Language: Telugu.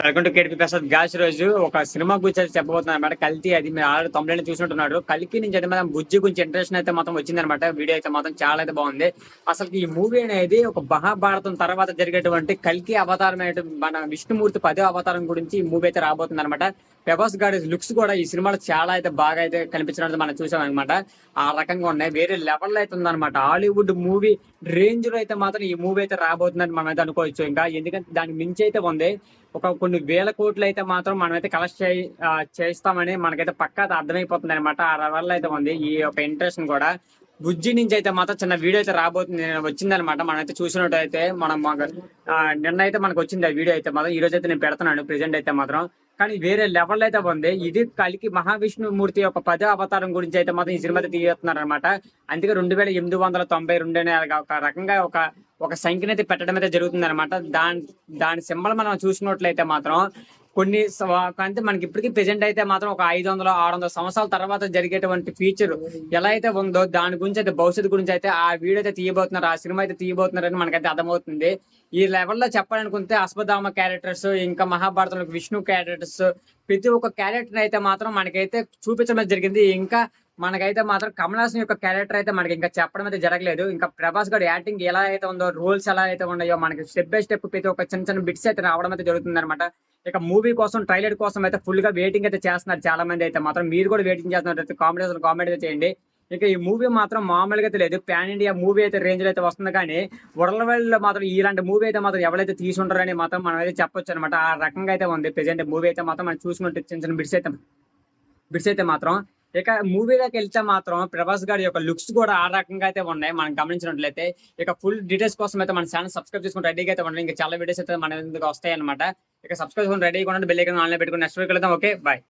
Welcome to KTP Prasad gas రోజు ఒక సినిమా గురించి అయితే చెప్పబోతున్నారు అనమాట. కల్తీ అది మీరు ఆల్రెడీ తమిళ చూసినట్టున్నారు. కల్కి నుంచి అయితే మనం బుజ్జి గురించి ఇంట్రెస్ట్ అయితే మొత్తం వచ్చిందనమాట. వీడియో అయితే మొత్తం చాలా అయితే బాగుంది. అసలు ఈ మూవీ అనేది ఒక మహాభారతం తర్వాత జరిగేటువంటి కల్కి అవతారం మన విష్ణుమూర్తి 10వ అవతారం గురించి ఈ మూవీ అయితే రాబోతుంది అనమాట. ప్రభాస్ గారి లుక్స్ కూడా ఈ సినిమాలో చాలా అయితే బాగా అయితే కనిపించినట్టు మనం చూసాం అనమాట. ఆ రకంగా ఉన్నాయి, వేరే లెవెల్ అయితే ఉందన్నమాట. హాలీవుడ్ మూవీ రేంజ్ లో అయితే మాత్రం ఈ మూవీ అయితే రాబోతుందని మనం అయితే అనుకోవచ్చు. ఇంకా ఎందుకంటే దానికి మించి అయితే ఉంది. కొన్ని వేల కోట్లు అయితే మాత్రం మనమైతే కలెక్ట్ చేస్తామని మనకైతే పక్కా అర్థమైపోతుంది అనమాట. ఆ లెవెల్ అయితే ఉంది ఈ యొక్క ఇంట్రెస్ట్ కూడా. బుజ్జి నుంచి అయితే మాత్రం చిన్న వీడియో అయితే రాబోతుంది, వచ్చిందనమాట. మనమైతే చూసినట్టు అయితే నిన్న అయితే మనకు వచ్చింది ఆ వీడియో అయితే మాత్రం. ఈ రోజు అయితే నేను పెడుతున్నాను ప్రెసెంట్ అయితే మాత్రం. కానీ వేరే లెవెల్ అయితే ఉంది. ఇది కలికి మహావిష్ణుమూర్తి యొక్క 10వ అవతారం గురించి అయితే మాత్రం ఈ సినిమా తీస్తున్నారు అనమాట. అందుకే 2892 అనే ఒక రకంగా ఒక సంఖ్యను అయితే పెట్టడం అయితే జరుగుతుంది అనమాట. దాని సింబల్ మనం చూసినట్లయితే మాత్రం అంటే మనకి ఇప్పటికీ ప్రెసెంట్ అయితే మాత్రం ఒక 500-600 సంవత్సరాల తర్వాత జరిగేటువంటి ఫీచర్ ఎలా అయితే ఉందో దాని గురించి అయితే భవిష్యత్తు గురించి అయితే ఆ వీడియో అయితే తీయబోతున్నారు, ఆ సినిమా అయితే తీయబోతున్నారని మనకైతే అర్థమవుతుంది. ఈ లెవెల్లో చెప్పాలనుకుంటే అశ్వత్థామ క్యారెక్టర్స్, ఇంకా మహాభారతంలో విష్ణు క్యారెక్టర్స్, ప్రతి ఒక్క క్యారెక్టర్ అయితే మాత్రం మనకైతే చూపించడం జరిగింది. ఇంకా మనకైతే మాత్రం కమల్ హాసన్ యొక్క క్యారెక్టర్ అయితే మనకి ఇంకా చెప్పడం అయితే జరగలేదు. ఇంకా ప్రభాస్ గారి యాక్టింగ్ ఎలా అయితే ఉందో, రోల్స్ ఎలా అయితే ఉన్నాయో మనకి స్టెప్ బై స్టెప్ ప్రతి ఒక్క చిన్న చిన్న బిట్స్ అయితే రావడం అయితే జరుగుతుంది అనమాట. ఇక మూవీ కోసం ట్రైలర్ కోసం అయితే ఫుల్ గా వెయిటింగ్ అయితే చేస్తున్నారు చాలా మంది అయితే మాత్రం. మీరు కూడా వెయిటింగ్ చేస్తున్నారు, కామెంట్ అయితే చేయండి. ఇక ఈ మూవీ మాత్రం మామూలుగా అయితే లేదు, పాన్ ఇండియా మూవీ అయితే రేంజ్ లో అయితే వస్తుంది. కానీ వరల్డ్ వైడ్ లో మాత్రం ఇలాంటి మూవీ అయితే మాత్రం ఎవరైతే తీసుంటారని మాత్రం మనం అయితే చెప్పొచ్చు అనమాట. ఆ రకంగా అయితే ఉంది ప్రెసెంట్ మూవీ అయితే మాత్రం. మనం చూసుకుంటే చిన్న చిన్న బిట్స్ అయితే మాత్రం. ఇక మూవీలోకి వెళ్తే మాత్రం ప్రభాస్ గారి యొక్క లుక్స్ కూడా ఆ రకంగా అయితే ఉన్నాయి మనం గమనించినట్లయితే. ఇక ఫుల్ డీటెయిల్స్ కోసం అయితే మన ఛానల్ సబ్స్క్రైబ్ చేసుకుని రెడీగా అయితే ఉండండి. ఇంకా చాలా వీడియోస్ అయితే మన ఎందుకు వస్తాయి అనమాట. ఇక సబ్స్క్రైబ్ చేసుకుని రెడీగా ఉండండి, బెల్ ఐకాన్ ఆన్లైన్ పెట్టుకుని నెక్స్ట్ వీక్ వెళ్దాం. Okay, bye.